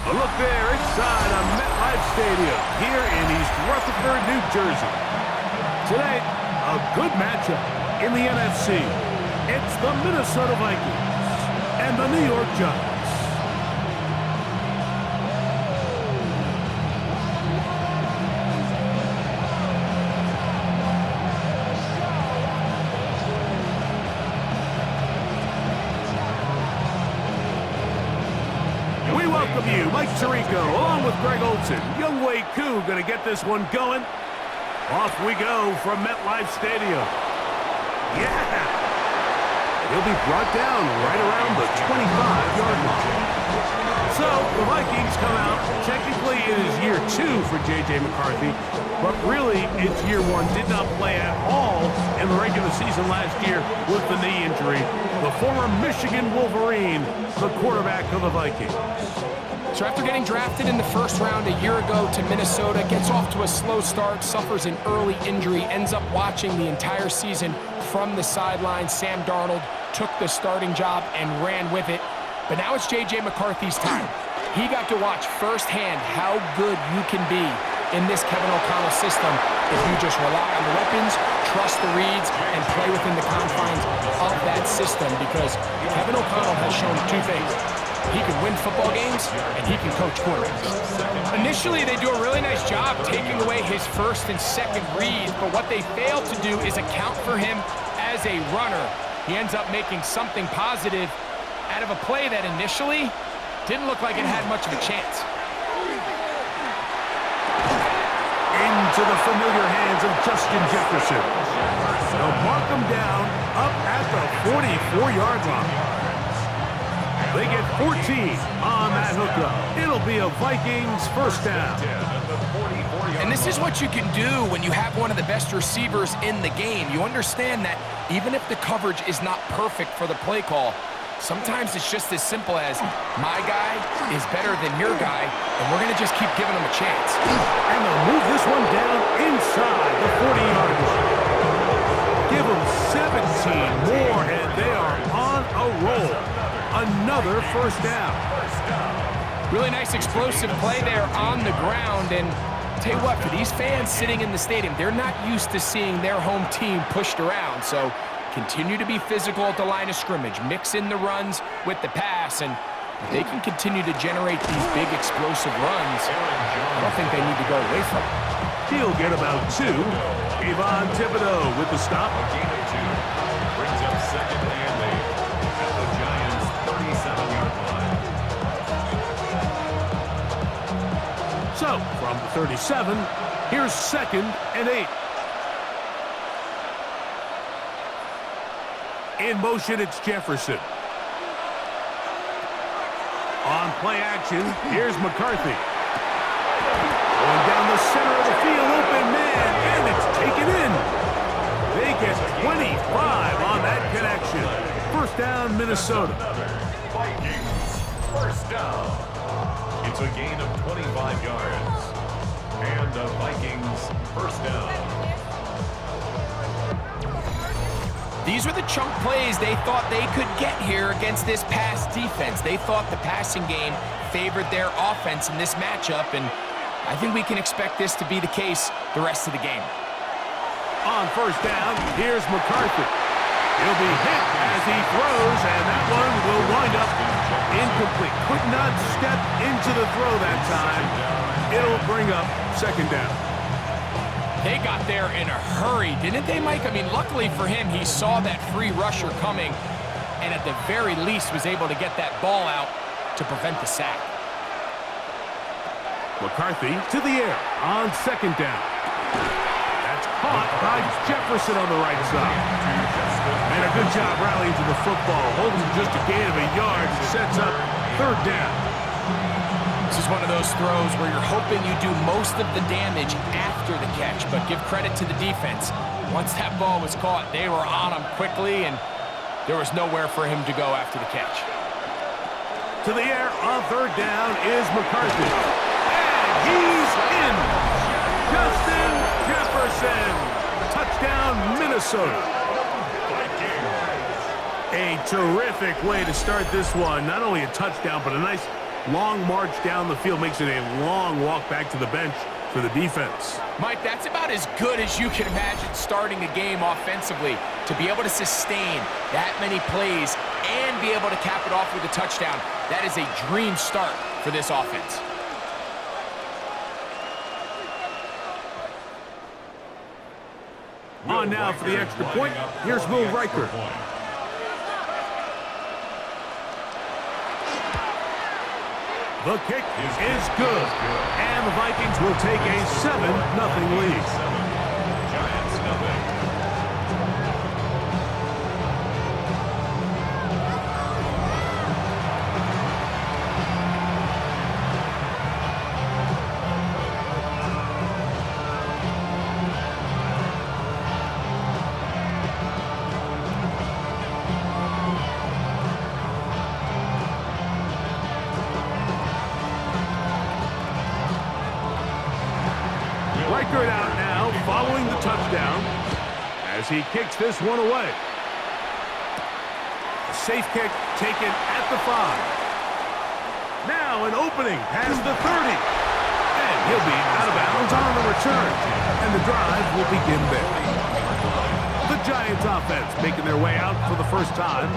A look there inside a MetLife Stadium here in East Rutherford, New Jersey. Today, a good matchup in the NFC. It's the Minnesota Vikings and the New York Giants. We welcome you, Mike Tirico, along with Greg Olson. Younghoe Koo going to get this one going. Off we go from MetLife Stadium. Yeah! He'll be brought down right around the 25-yard line. So, the Vikings come out. Technically, it is year 2 for J.J. McCarthy, but really, it's year 1. Did not play at all in the regular season last year with the knee injury. The former Michigan Wolverine, the quarterback of the Vikings. So after getting drafted in the first round a year ago to Minnesota, gets off to a slow start, suffers an early injury, ends up watching the entire season from the sideline. Sam Darnold took the starting job and ran with it. But now it's J.J. McCarthy's time. He got to watch firsthand how good you can be in this Kevin O'Connell system if you just rely on the weapons, trust the reads, and play within the confines of that system, because Kevin O'Connell has shown 2 things. He can win football games, and he can coach quarterbacks. Initially, they do a really nice job taking away his first and second reads, but what they fail to do is account for him as a runner. He ends up making something positive out of a play that initially didn't look like it had much of a chance. Into the familiar hands of Justin Jefferson. They'll mark him down up at the 44-yard line. They get 14 on that hookup. It'll be a Vikings first down. And this is what you can do when you have one of the best receivers in the game. You understand that even if the coverage is not perfect for the play call, sometimes it's just as simple as, my guy is better than your guy, and we're going to just keep giving him a chance. And they'll move this one down inside the 40-yard line. Give them 17 more, and they are on a roll. Another first down. Really nice explosive play there on the ground. And tell you what, for these fans sitting in the stadium, they're not used to seeing their home team pushed around. So continue to be physical at the line of scrimmage. Mix in the runs with the pass. And if they can continue to generate these big explosive runs, I don't think they need to go away from it. He'll get about 2. Kayvon Thibodeau with the stop. A gain of 2. Brings up second and 8 at the Giants' 37-yard line. So, from the 37, here's second and 8. In motion, it's Jefferson. On play action, here's McCarthy. Going down the center of the field, open man, and it's taken in. They get 25 on that connection. First down, Minnesota. Vikings first down. It's a gain of 25 yards. And the Vikings first down. These were the chunk plays they thought they could get here against this pass defense. They thought the passing game favored their offense in this matchup, and I think we can expect this to be the case the rest of the game. On first down, here's McCarthy. He'll be hit as he throws, and that one will wind up incomplete. Could not step into the throw that time. It'll bring up second down. They got there in a hurry, didn't they, Mike? I mean, luckily for him, he saw that free rusher coming, and at the very least was able to get that ball out to prevent the sack. McCarthy to the air on second down. That's caught by Jefferson on the right side. And a good job rallying to the football. Holding just a gain of a yard. Sets up third down. This is one of those throws where you're hoping you do most of the damage after the catch, but give credit to the defense. Once that ball was caught, they were on him quickly, and there was nowhere for him to go after the catch. To the air on third down is McCarthy. And he's in. Justin Jefferson. Touchdown, Minnesota. A terrific way to start this one. Not only a touchdown, but a nice long march down the field makes it a long walk back to the bench for the defense. Mike, that's about as good as you can imagine starting a game offensively. To be able to sustain that many plays and be able to cap it off with a touchdown, that is a dream start for this offense. On now for the extra point. Here's Will Riker. The kick is good. And the Vikings will take a 7-0 lead. Giants nothing. Riker out now, following the touchdown, as he kicks this one away. A safe kick taken at the 5. Now an opening past the 30. And he'll be out of bounds on the return. And the drive will begin there. The Giants offense making their way out for the first time.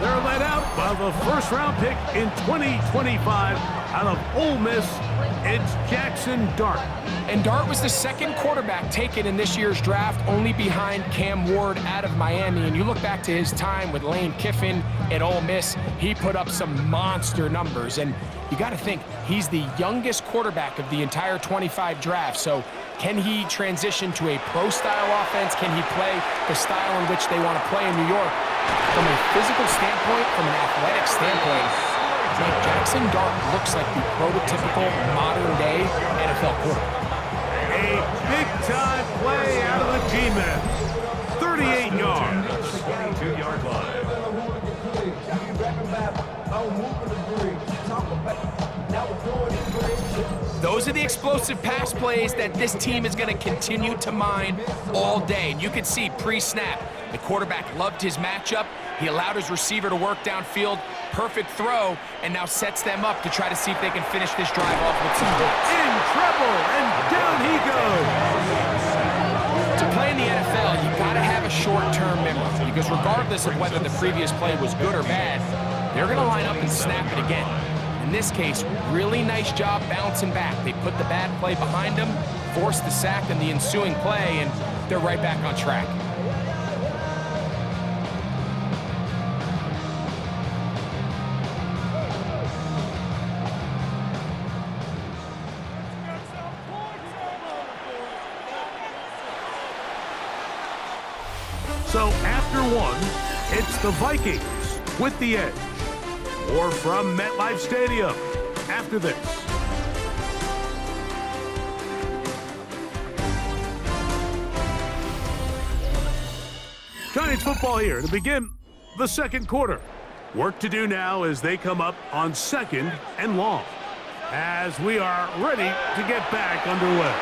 They're led out by the first-round pick in 2025 out of Ole Miss. It's Jackson Dart. And Dart was the second quarterback taken in this year's draft, only behind Cam Ward out of Miami. And you look back to his time with Lane Kiffin at Ole Miss, he put up some monster numbers. And you got to think, he's the youngest quarterback of the entire 25 draft. So can he transition to a pro-style offense? Can he play the style in which they want to play in New York? From a physical standpoint, from an athletic standpoint, Jackson Dart looks like the prototypical modern-day NFL quarterback. A big-time play out of the G-men. 38 yards. 22-yard line. Those are the explosive pass plays that this team is going to continue to mine all day. And you can see pre-snap, the quarterback loved his matchup. He allowed his receiver to work downfield. Perfect throw, and now sets them up to try to see if they can finish this drive off with some points. In trouble, and down he goes. To play in the NFL, you got to have a short-term memory, because regardless of whether the previous play was good or bad, they're going to line up and snap it again. In this case, really nice job bouncing back. They put the bad play behind them, forced the sack in the ensuing play, and they're right back on track. So after one, it's the Vikings with the edge. Or from MetLife Stadium after this. Giants football here to begin the second quarter. Work to do now as they come up on 2nd and long. As we are ready to get back underway.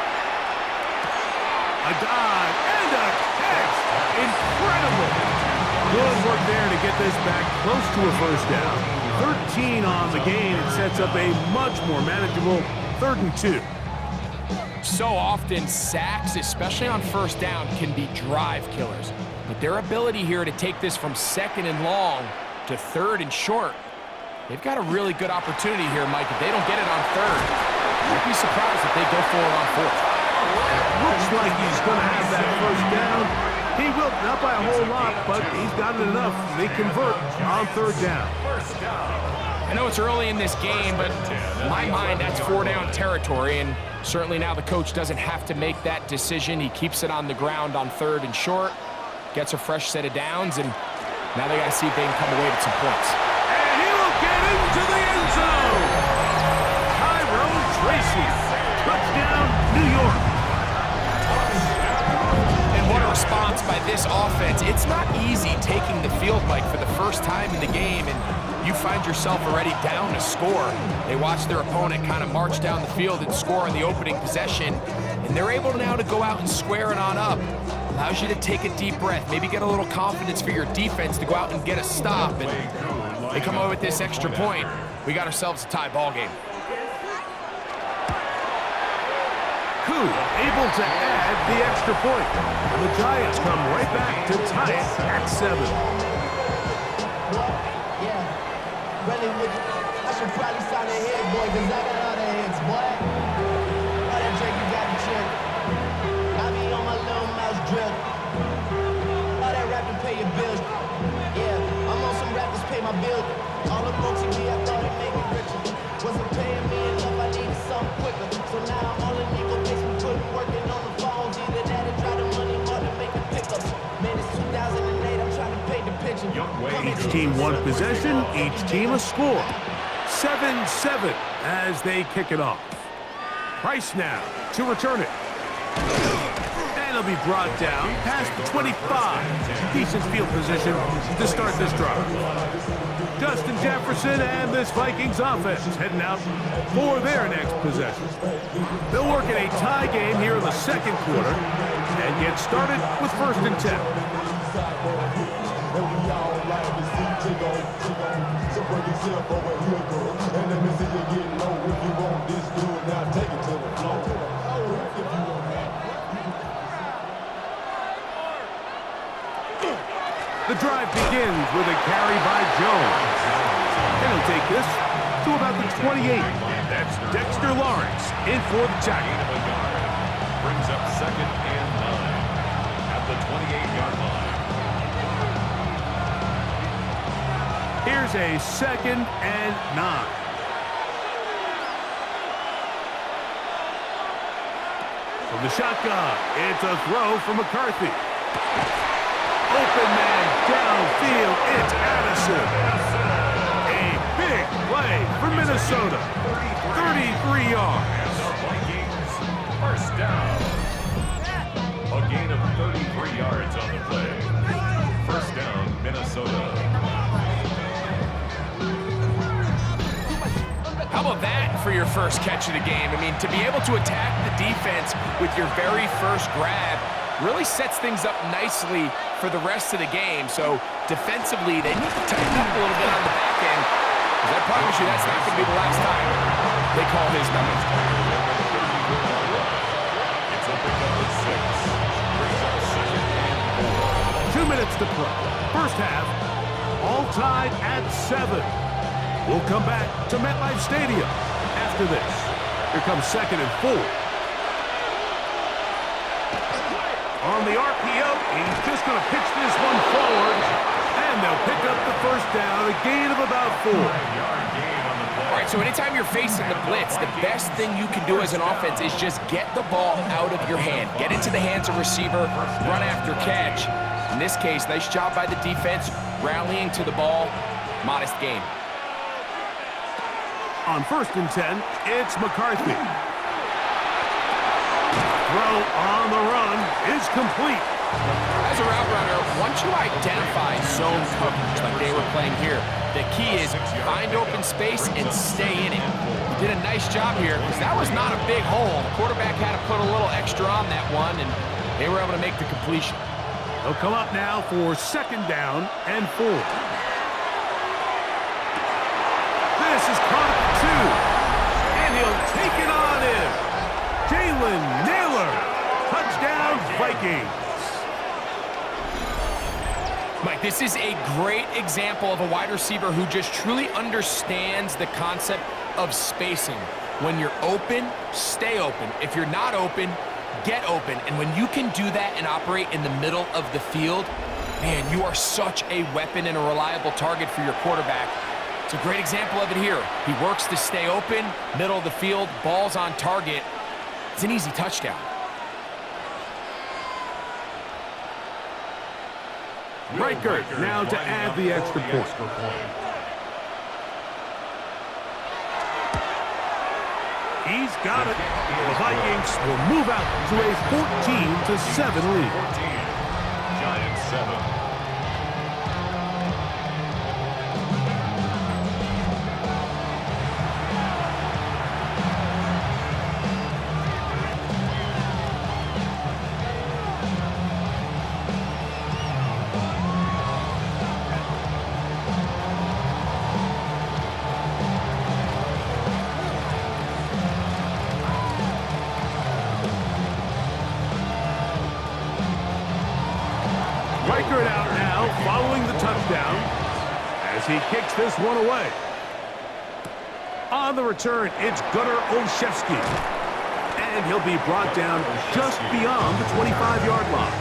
A dive and a catch. Incredible. Good work there to get this back close to a first down. 13 on the gain. It sets up a much more manageable 3rd and 2. So often, sacks, especially on first down, can be drive killers. But their ability here to take this from 2nd and long to 3rd and short, they've got a really good opportunity here, Mike. If they don't get it on 3rd, I'd be surprised if they go for it on 4th. Looks like he's going to have that first down. He will, not by a whole lot, but he's got it enough. They convert on 3rd down. I know it's early in this game, but in my mind, that's 4-down territory, and certainly now the coach doesn't have to make that decision. He keeps it on the ground on 3rd and short, gets a fresh set of downs, and now they got to see if they can come away with some points. And he will get into the end zone. Tyrone Tracy, touchdown, New York. What a response by this offense. It's not easy taking the field, Mike, for the first time in the game, and you find yourself already down a score. They watch their opponent kind of march down the field and score in the opening possession, and they're able now to go out and square it on up. Allows you to take a deep breath, maybe get a little confidence for your defense to go out and get a stop, and they come away with this extra point. We got ourselves a tie ball game. Koo able to add the extra point. And the Giants come right back to tie it at 7. Yeah, really with I should probably sign a head, boy, because I got all the heads, boy. All that drink you got to chill. I be on my little mouse drill. All that rapping pay your bills. Yeah, I'm on some rappers pay my bill. All the books me, I thought it made me richer. Wasn't paying me enough, I needed something quicker. So now I'm all a nigga makes me put working on the phones. Either that or try the money hard to make a pickup. Man, it's 2008, I'm trying to pay the picture. Each team one possession, each team a score. 7-7 as they kick it off. Price now to return it. And it'll be brought down past the 25. Decent field position to start this drive. Justin Jefferson and this Vikings offense heading out for their next possession. They'll work in a tie game here in the second quarter and get started with 1st and 10. The drive begins with a carry by Jones. And he'll take this to about the 28. That's Dexter Lawrence in for the tackle. Brings up 2nd and 9 at the 28-yard line. Here's a 2nd and 9. From the shotgun, it's a throw from McCarthy. Open man downfield, it's Addison. A big play for Minnesota. 33 yards. The Vikings, 1st down. A gain of 33 yards on the play. 1st down, Minnesota. How about that for your first catch of the game? I mean, to be able to attack the defense with your very first grab really sets things up nicely for the rest of the game. So defensively, they need to tighten up a little bit on the back end, because I promise you that's not going to be the last time they call his number. It's a pickup of 6. Brings up 2nd and 4. 2 minutes to play. First half, all tied at 7. We'll come back to MetLife Stadium after this. Here comes 2nd and 4. On the RPO, he's just going to pitch this one forward, and they'll pick up the 1st down, a gain of about 4. All right, so anytime you're facing the blitz, the best thing you can do as an offense is just get the ball out of your hand. Get into the hands of receiver, run after catch. In this case, nice job by the defense, rallying to the ball. Modest gain. On 1st and 10, it's McCarthy. Throw on the run is complete. As a route runner, once you identify zone coverage like they were playing here, the key is find open space and stay in it. He did a nice job here because that was not a big hole. The quarterback had to put a little extra on that one, and they were able to make the completion. They'll come up now for 2nd down and 4. This is caught at 2, and he'll take it on in. Jalen Naylor, touchdown Vikings. Mike, this is a great example of a wide receiver who just truly understands the concept of spacing. When you're open, stay open. If you're not open, get open. And when you can do that and operate in the middle of the field, man, you are such a weapon and a reliable target for your quarterback. It's a great example of it here. He works to stay open, middle of the field, ball's on target. It's an easy touchdown. Reichert now to add the extra point. He's got it. The Vikings will move out to a 14-7 lead. 14. Giants 7. following the touchdown as he kicks this one away. On the return, it's Gunnar Olszewski. And he'll be brought down just beyond the 25-yard line.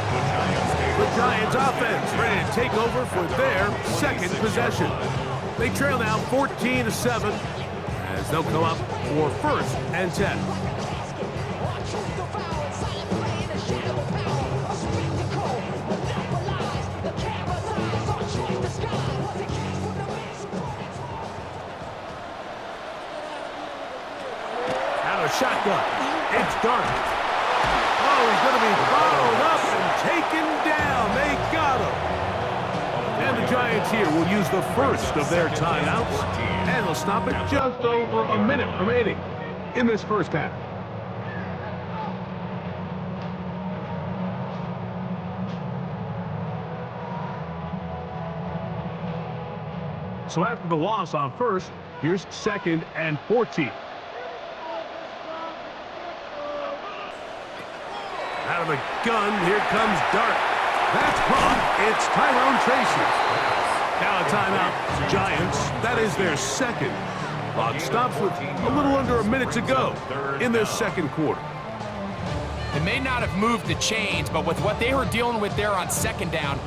The Giants offense ready to take over for their second possession. They trail now 14-7 as they'll come up for 1st and 10. Out of shotgun. It's Darnold. Oh, he's going to be followed up and taken down. They got him. And the Giants here will use the first of their timeouts. And they'll stop it just over a minute remaining in this first half. So after the loss on first, here's 2nd and 14. Out of the gun, here comes Dart. That's caught. It's Tyrone Tracy. Now a timeout, Giants. That is their second. Clock stops with a little under a minute to go in this second quarter. They may not have moved the chains, but with what they were dealing with there on 2nd down,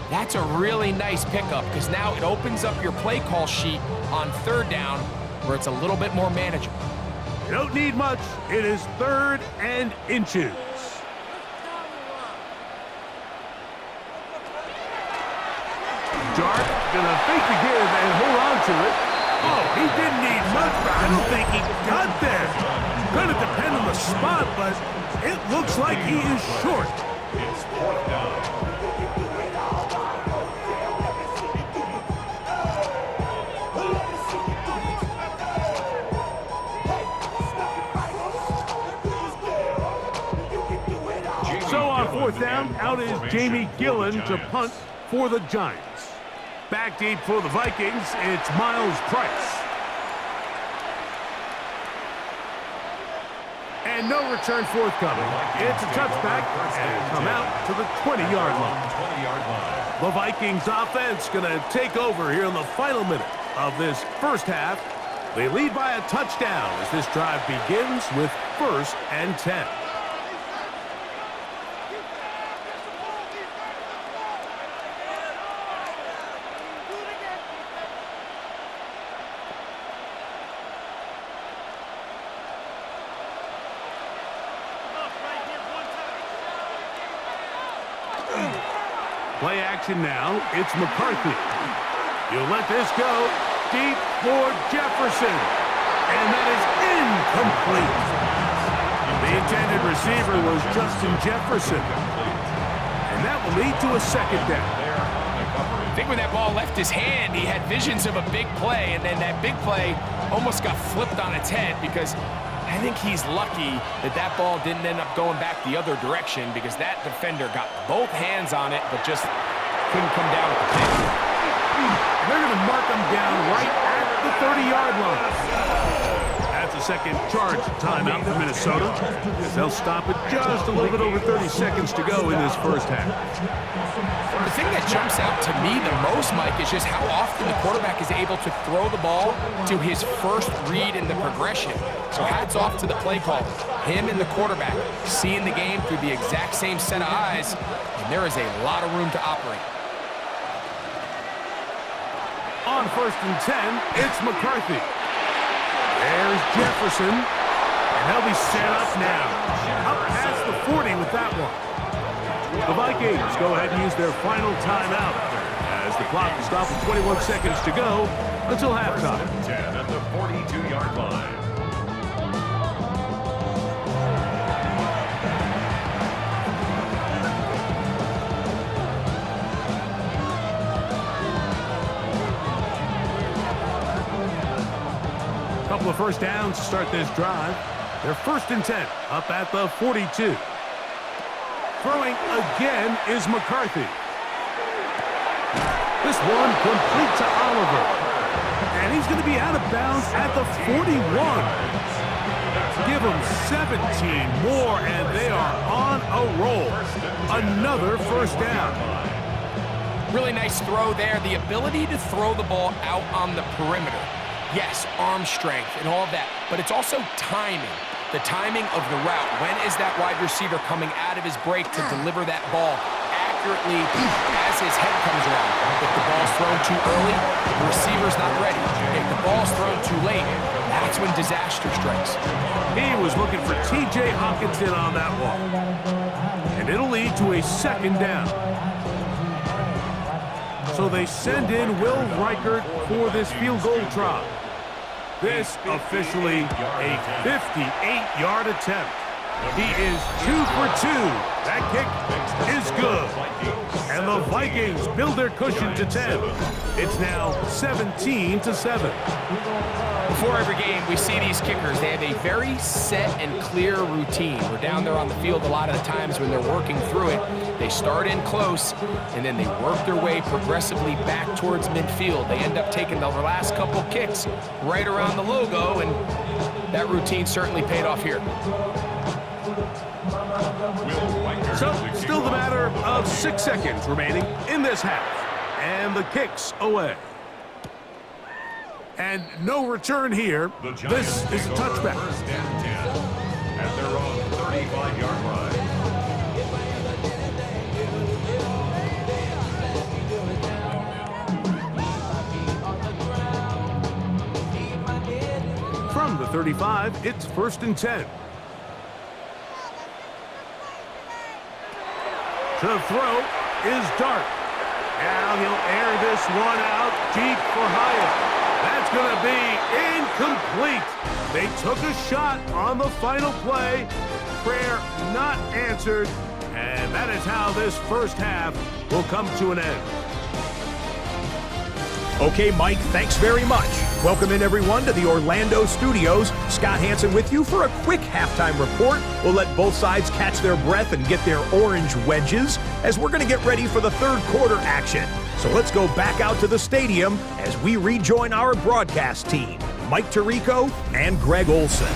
that's a really nice pickup because now it opens up your play call sheet on 3rd down where it's a little bit more manageable. You don't need much. It is 3rd and inches. Dart gonna fake the give and hold on to it. Oh, he didn't need much, but I don't think he got there. Gonna depend on the spot, but it looks like he is short. It's 4th down. So on 4th down, out is Jamie Gillen to punt for the Giants. Back deep for the Vikings, it's Miles Price. And no return forthcoming. It's a touchback and come out to the 20-yard line. The Vikings offense going to take over here in the final minute of this first half. They lead by a touchdown as this drive begins with 1st and 10. Play action now. It's McCarthy. You let this go. Deep for Jefferson. And that is incomplete. The intended receiver was Justin Jefferson. And that will lead to a 2nd down. I think when that ball left his hand, he had visions of a big play, and then that big play almost got flipped on its head because I think he's lucky that that ball didn't end up going back the other direction because that defender got both hands on it but just couldn't come down with the pick. They're going to mark him down right at the 30-yard line. That's a second charge timeout for Minnesota as they'll stop it just a little bit over 30 seconds to go in this first half. The thing that jumps out to me the most, Mike, is just how often the quarterback is able to throw the ball to his first read in the progression. So hats off to the play caller. Him and the quarterback seeing the game through the exact same set of eyes, and there is a lot of room to operate. On 1st and 10, it's McCarthy. There's Jefferson, and they'll be set up now. Up past the 40 with that one. The Vikings go ahead and use their final timeout as the clock will stop with 21 seconds to go until halftime. 10 at the 42-yard line. Couple of first downs to start this drive. They're 1st and 10 up at the 42. Throwing again is McCarthy. This one complete to Oliver. And he's going to be out of bounds at the 41. Give them 17 more, and they are on a roll. Another first down. Really nice throw there. The ability to throw the ball out on the perimeter. Yes, arm strength and all of that, but it's also timing. The timing of the route. When is that wide receiver coming out of his break to deliver that ball accurately as his head comes around? If the ball's thrown too early, the receiver's not ready. If the ball's thrown too late, that's when disaster strikes. He was looking for T.J. Hawkinson on that one. And it'll lead to a second down. So they send in Will Reichert for this field goal try. This officially a 58-yard attempt. He is 2 for 2. That kick is good. And the Vikings build their cushion to 10. It's now 17-7. Before every game, we see these kickers. They have a very set and clear routine. We're down there on the field a lot of the times when they're working through it. They start in close, and then they work their way progressively back towards midfield. They end up taking the last couple kicks right around the logo, and that routine certainly paid off here. So, still the matter of 6 seconds remaining in this half. And the kick's away. And no return here. This is a touchback. First and 10 at their own 35-yard line. From the 35, it's 1st and 10. The throw is Dart. Now he'll air this one out deep for Hyatt. That's going to be incomplete. They took a shot on the final play. Prayer not answered. And that is how this first half will come to an end. Okay, Mike, thanks very much. Welcome in, everyone, to the Orlando studios. Scott Hansen with you for a quick halftime report. We'll let both sides catch their breath and get their orange wedges as we're going to get ready for the third quarter action. So let's go back out to the stadium as we rejoin our broadcast team, Mike Tirico and Greg Olson.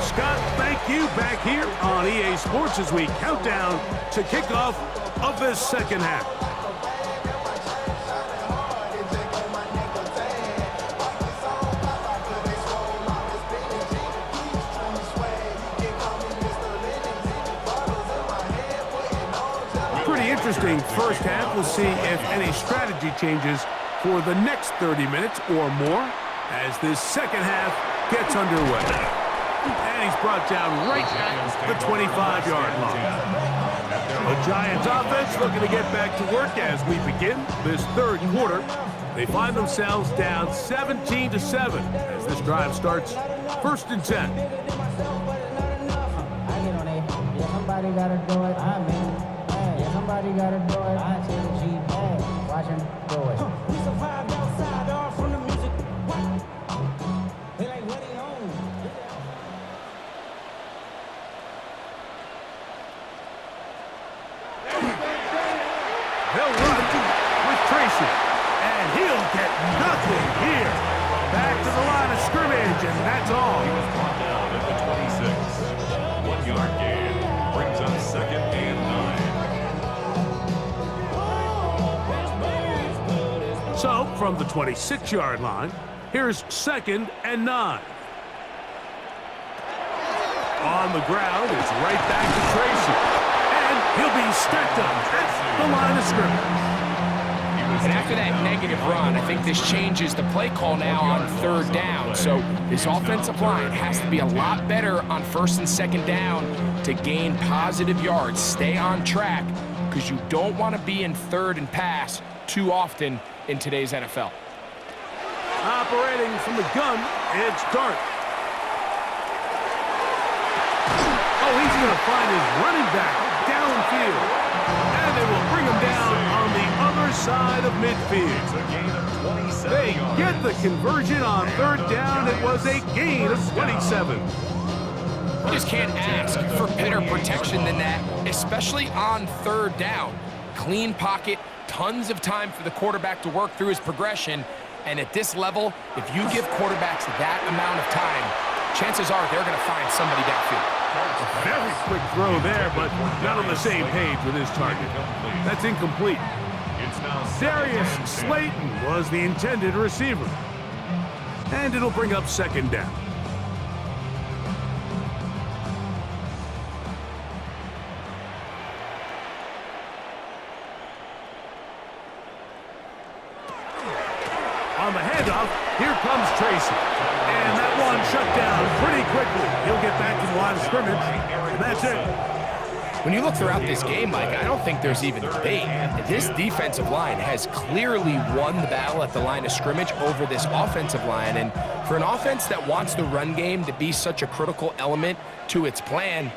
Scott, thank you. Back here on EA Sports as we count down to kickoff of this second half. Interesting first half. We'll see if any strategy changes for the next 30 minutes or more as this second half gets underway. And he's brought down right at the 25-yard line. The Giants offense looking to get back to work as we begin this third quarter. They find themselves down 17-7 as this drive starts 1st and 10. Somebody gotta do it. Somebody gotta do it. I see the G. Watch him do it. We survived outside, all from the music. They like what he owns. He'll run with Tracy, and he'll get nothing here. Back to the line of scrimmage, and that's all. He was brought down at the 26. 1-yard gain brings up 2nd and 9. So, from the 26-yard line, here's 2nd and 9. On the ground, it's right back to Tracy. And he'll be stacked up at the line of scrimmage. And after that negative run, I think this changes the play call now on 3rd down. So this offensive line has to be a lot better on 1st and 2nd down to gain positive yards. Stay on track because you don't want to be in 3rd and pass too often in today's NFL. Operating from the gun, it's Dart. Oh, he's going to find his running back downfield. And they will bring him down on the other side of midfield. It's a gain of 27 They yards. get the conversion on 3rd down. It was a gain of 27. You just can't ask for better protection than that, especially on 3rd down. Clean pocket, tons of time for the quarterback to work through his progression. And at this level, if you give quarterbacks that amount of time, chances are they're going to find somebody downfield. Very quick throw there, but not on the same page with his target. That's incomplete. Darius Slayton was the intended receiver. And it'll bring up second down. On the handoff, here comes Tracy. And that one shut down pretty quickly. He'll get back in line of scrimmage, and that's it. When you look throughout this game, Mike, I don't think there's even debate. This defensive line has clearly won the battle at the line of scrimmage over this offensive line. And for an offense that wants the run game to be such a critical element to its plan,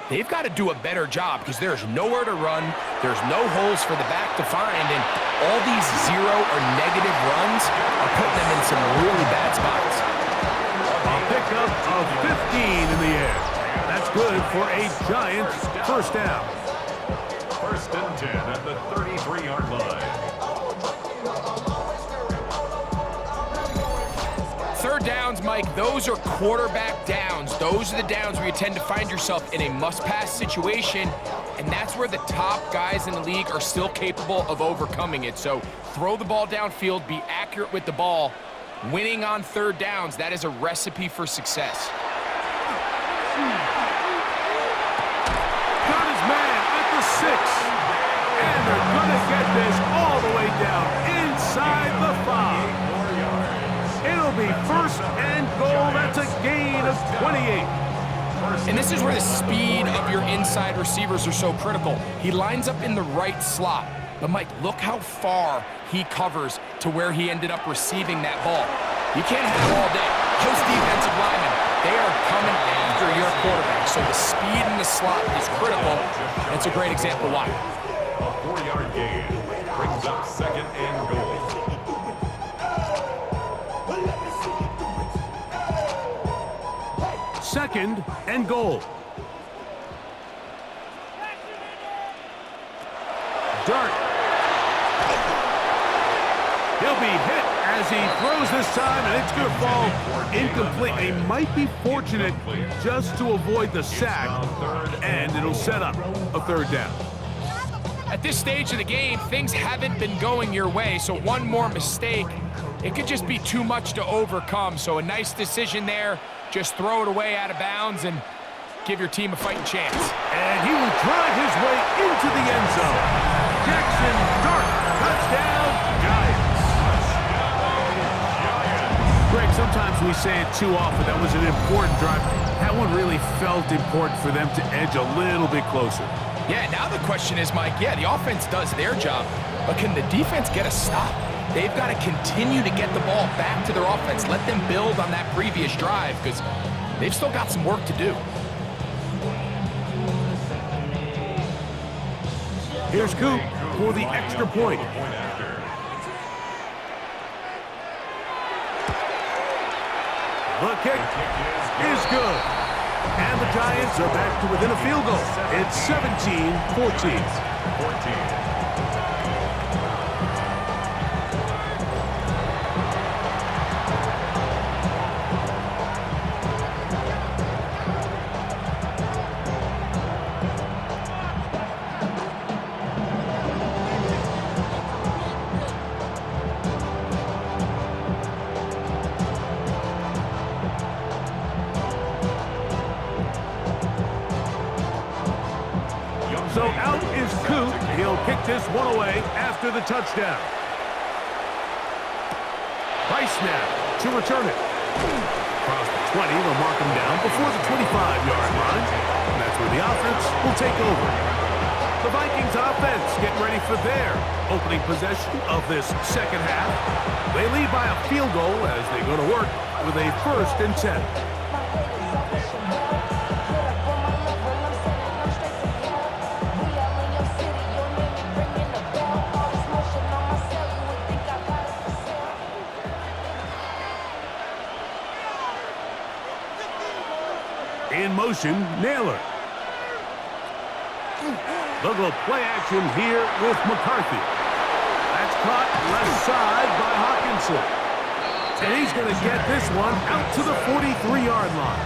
they've got to do a better job because there's nowhere to run, there's no holes for the back to find, and all these zero or negative runs are putting them in some really bad spots. A pickup of 15 in the air. That's good for a Giants first down. 1st and 10 at the 33-yard line. Third downs, Mike, those are quarterback downs. Those are the downs where you tend to find yourself in a must-pass situation, and that's where the top guys in the league are still capable of overcoming it. So throw the ball downfield, be accurate with the ball. Winning on third downs, that is a recipe for success. Got his man at the 6. And they're going to get this all the way down inside the 5. It'll be 1st and goal. That's a gain of 28. And this is where the speed of your inside receivers are so critical. He lines up in the right slot. But, Mike, look how far he covers to where he ended up receiving that ball. You can't have it all day. Those defensive linemen, they are coming after your quarterback. So the speed in the slot is critical. That's a great example why. A 4-yard gain brings up 2nd and goal. Second and goal. Dart. He'll be hit as he throws this time, and it's going to fall incomplete. They might be fortunate just to avoid the sack, and it'll set up a third down. At this stage of the game, things haven't been going your way, so one more mistake, it could just be too much to overcome. So a nice decision there. Just throw it away out of bounds and give your team a fighting chance. And he will drive his way into the end zone. Jackson Dart, touchdown, Giants. Greg, sometimes we say it too often. That was an important drive. That one really felt important for them to edge a little bit closer. Yeah, now the question is, Mike, yeah, the offense does their job, but can the defense get a stop? They've got to continue to get the ball back to their offense. Let them build on that previous drive because they've still got some work to do. Here's Coop for the extra point. The kick is good. And the Giants are back to within a field goal. It's 17-14. So out is Coop. He'll kick this one away after the touchdown. Price snap to return it. Across the 20, they'll mark him down before the 25-yard line. And that's where the offense will take over. The Vikings offense getting ready for their opening possession of this second half. They lead by a field goal as they go to work with a 1st and 10. In motion, Naylor. They'll go play action here with McCarthy. That's caught left side by Hawkinson. And he's going to get this one out to the 43-yard line.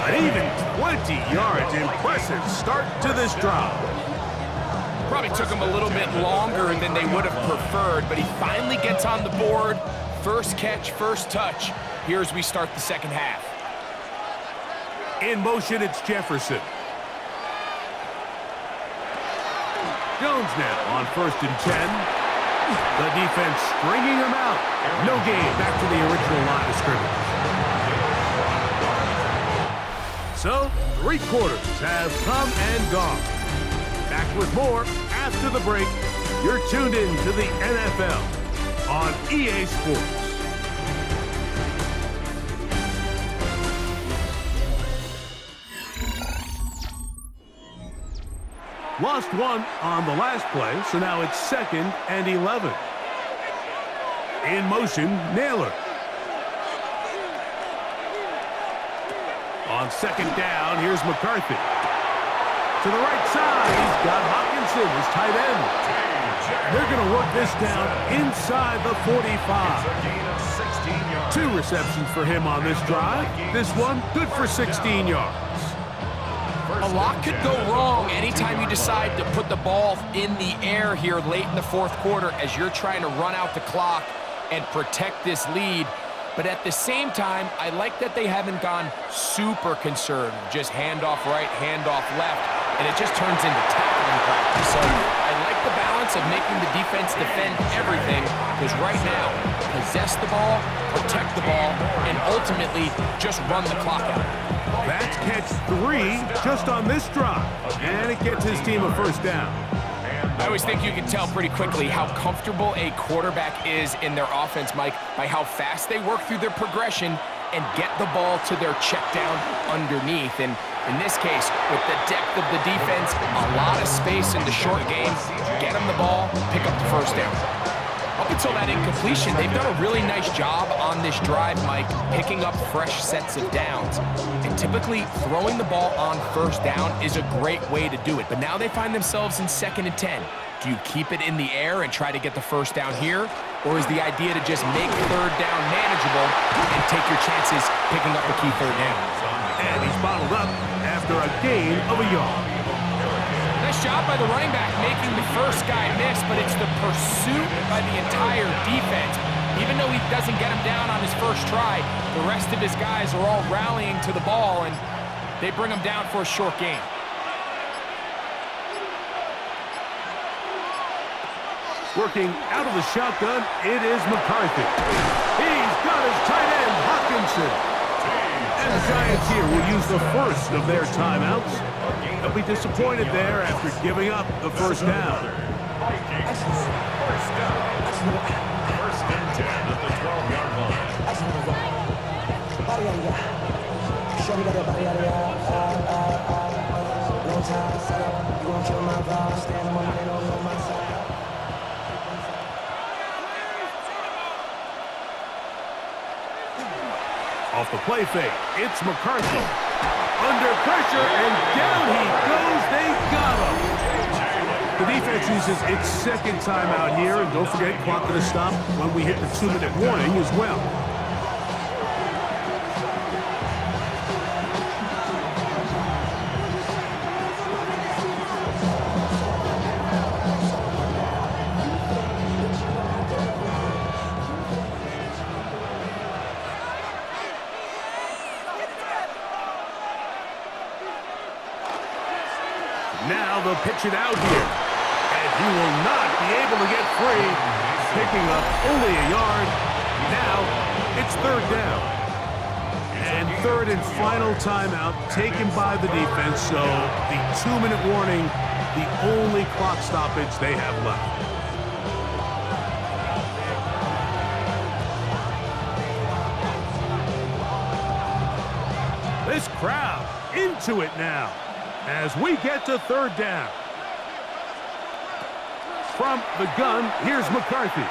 An even 20 yards. Impressive start to this drive. Probably took him a little bit longer than they would have preferred, but he finally gets on the board. First catch, first touch. Here as we start the second half. In motion, it's Jefferson. Jones now on 1st and 10. The defense stringing him out. No gain. Back to the original line of scrimmage. So, 3 quarters have come and gone. Back with more after the break. You're tuned in to the NFL on EA Sports. Lost one on the last play, so now it's 2nd and 11. In motion, Naylor. On 2nd down, here's McCarthy. To the right side, he's got Hawkinson, his tight end. They're going to work this down inside the 45. 2 receptions for him on this drive. This one, good for 16 yards. A lot could go wrong anytime you decide to put the ball in the air here late in the 4th quarter as you're trying to run out the clock and protect this lead. But at the same time, I like that they haven't gone super conservative. Just handoff right, handoff left, and it just turns into tackling practice. So I like the balance of making the defense defend everything, because right now, possess the ball, protect the ball, and ultimately just run the clock out. That's catch 3 just on this drive, and it gets his team a first down. I always think you can tell pretty quickly how comfortable a quarterback is in their offense, Mike, by how fast they work through their progression and get the ball to their check down underneath. And in this case, with the depth of the defense, a lot of space in the short game, get them the ball, pick up the first down. Up until that incompletion, they've done a really nice job on this drive, Mike, picking up fresh sets of downs. And typically, throwing the ball on first down is a great way to do it. But now they find themselves in 2nd and 10. Do you keep it in the air and try to get the first down here? Or is the idea to just make 3rd down manageable and take your chances picking up the key 3rd down? And he's bottled up after a gain of a yard. Nice job by the running back making the first guy miss, but it's the pursuit by the entire defense. Even though he doesn't get him down on his first try, the rest of his guys are all rallying to the ball, and they bring him down for a short gain. Working out of the shotgun, it is McCarthy. He's got his tight end, Hawkinson. And the Giants here will use the first of their timeouts. They'll be disappointed there after giving up the first down. Vikings, first down. 1st and 10 at the 12-yard Off the play fake, it's McCarthy. Under pressure, and down he goes. They got him. The defense uses its 2nd timeout here, and don't forget, clock to stop when we hit the 2-minute warning as well. Now they'll pitch it out here. And he will not be able to get free. Picking up only a yard. Now it's 3rd down. And 3rd and final timeout taken by the defense. So the 2-minute warning, the only clock stoppage they have left. This crowd into it now as we get to 3rd down. From the gun, here's McCarthy.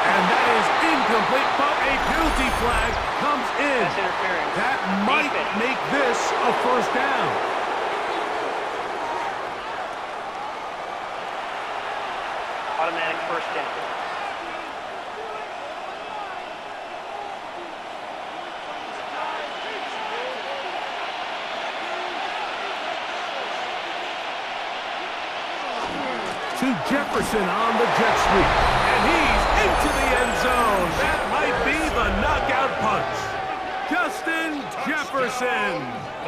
And that is incomplete, but a penalty flag comes in. That might make this a first down. Automatic first down. to Jefferson on the jet sweep. And he's into the end zone. That might be the knockout punch. Justin Jefferson.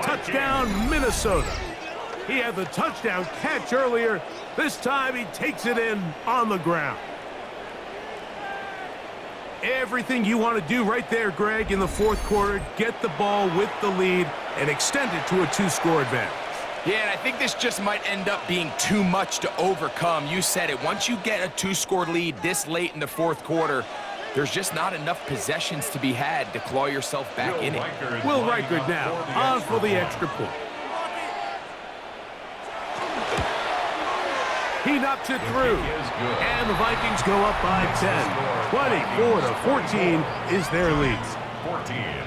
Touchdown, Minnesota. He had the touchdown catch earlier. This time he takes it in on the ground. Everything you want to do right there, Greg, in the fourth quarter. Get the ball with the lead and extend it to a 2-score advantage. Yeah, and I think this just might end up being too much to overcome. You said it. Once you get a 2-score lead this late in the fourth quarter, there's just not enough possessions to be had to claw yourself back in it. Will Reichard now on for the extra point. He knocks it through, and the Vikings go up by 10. 24-14 is their lead. 14.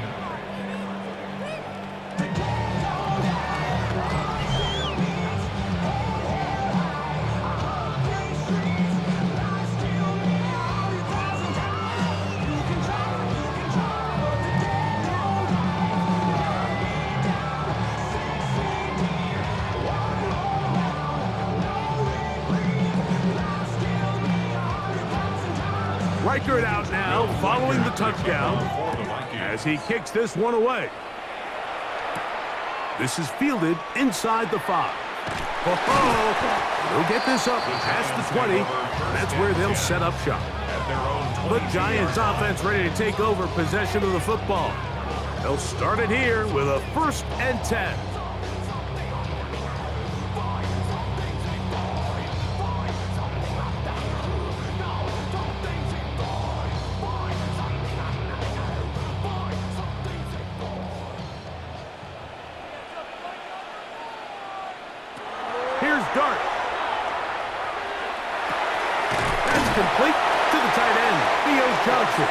Reichard out now, following the touchdown, as he kicks this one away. This is fielded inside the 5. They'll get this up past the 20. That's where they'll set up shop. The Giants offense ready to take over possession of the football. They'll start it here with a 1st and 10. Here's Dart. That's complete to the tight end, Theo Johnson.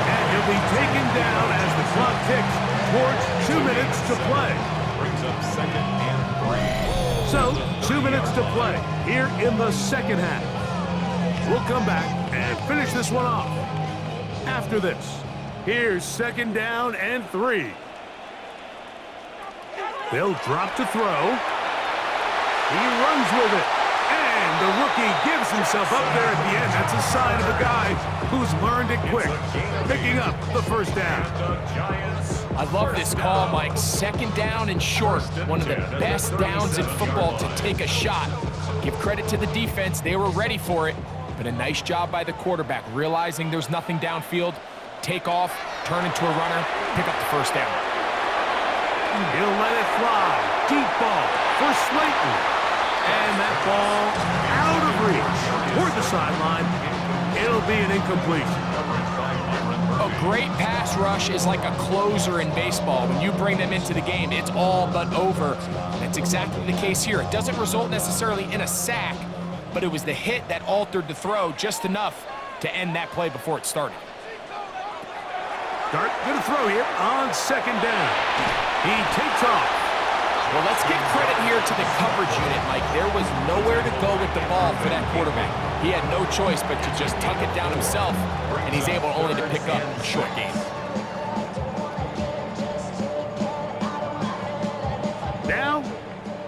And he'll be taken down as the clock ticks towards 2 minutes to play. Brings up 2nd and 3. So, 2 minutes to play here in the second half. We'll come back and finish this one off. After this, here's 2nd down and 3. They'll drop to throw. He runs with it, and the rookie gives himself up there at the end. That's a sign of a guy who's learned it quick, picking up the 1st down. I love this call, Mike. 2nd down and short. One of the best downs in football to take a shot. Give credit to the defense. They were ready for it, but a nice job by the quarterback, realizing there's nothing downfield. Take off, turn into a runner, pick up the 1st down. He'll let it fly. Deep ball for Slayton. And that ball out of reach toward the sideline. It'll be an incompletion. A great pass rush is like a closer in baseball. When you bring them into the game, it's all but over. That's exactly the case here. It doesn't result necessarily in a sack, but it was the hit that altered the throw just enough to end that play before it started. Dart gonna throw here on 2nd down. He takes off. Well, let's give credit here to the coverage unit, Mike. There was nowhere to go with the ball for that quarterback. He had no choice but to just tuck it down himself, and he's able only to pick up a short gain. Now,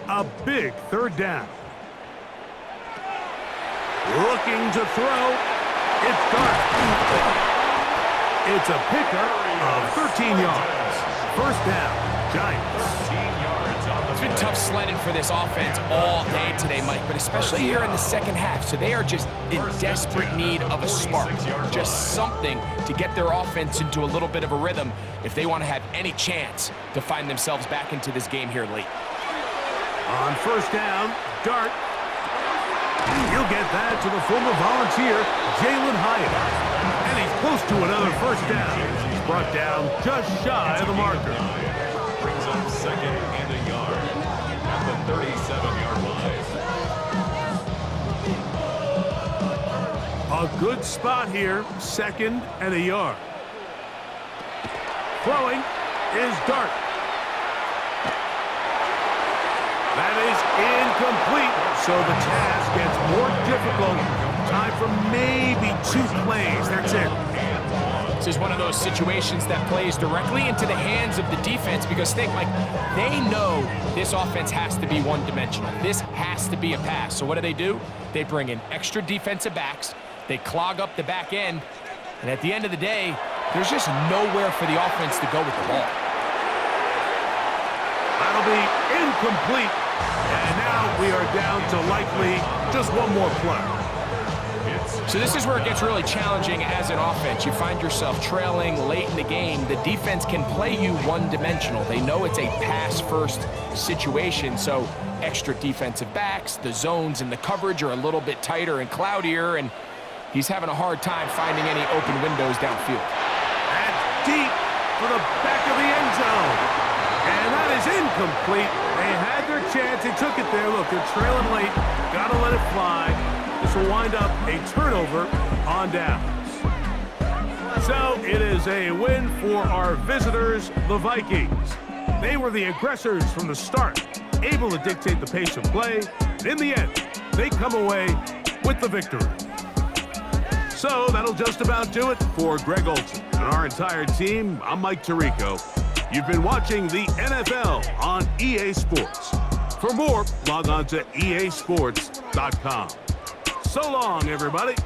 a big 3rd down. Looking to throw. It's Dart. It's a pickup of 13 yards. 1st down, Giants. It's been tough sledding for this offense all day today, Mike, but especially here in the second half. So they are just in desperate need of a spark, just something to get their offense into a little bit of a rhythm if they want to have any chance to find themselves back into this game here late. On 1st down, Dart. He'll get that to the former volunteer, Jalen Hyatt. And he's close to another 1st down. He's brought down just shy of the marker. Brings up 2nd and a yard at the 37-yard line. A good spot here, 2nd and a yard. Throwing is Dart. That is incomplete, so the task gets more difficult. Time for maybe 2 plays. That's it. This is one of those situations that plays directly into the hands of the defense because think, like, they know this offense has to be one-dimensional. This has to be a pass. So what do? They bring in extra defensive backs. They clog up the back end. And at the end of the day, there's just nowhere for the offense to go with the ball. That'll be incomplete. And now we are down to likely just one more play. So this is where it gets really challenging as an offense. You find yourself trailing late in the game. The defense can play you one-dimensional. They know it's a pass-first situation, so extra defensive backs, the zones and the coverage are a little bit tighter and cloudier, and he's having a hard time finding any open windows downfield. And deep for the back of the end zone. And that is incomplete. They had their chance. They took it there. Look, they're trailing late. Got to let it fly. This will wind up a turnover on downs. So it is a win for our visitors, the Vikings. They were the aggressors from the start, able to dictate the pace of play. In the end, they come away with the victory. So that'll just about do it for Greg Olson and our entire team. I'm Mike Tirico. You've been watching the NFL on EA Sports. For more, log on to easports.com. So long, everybody.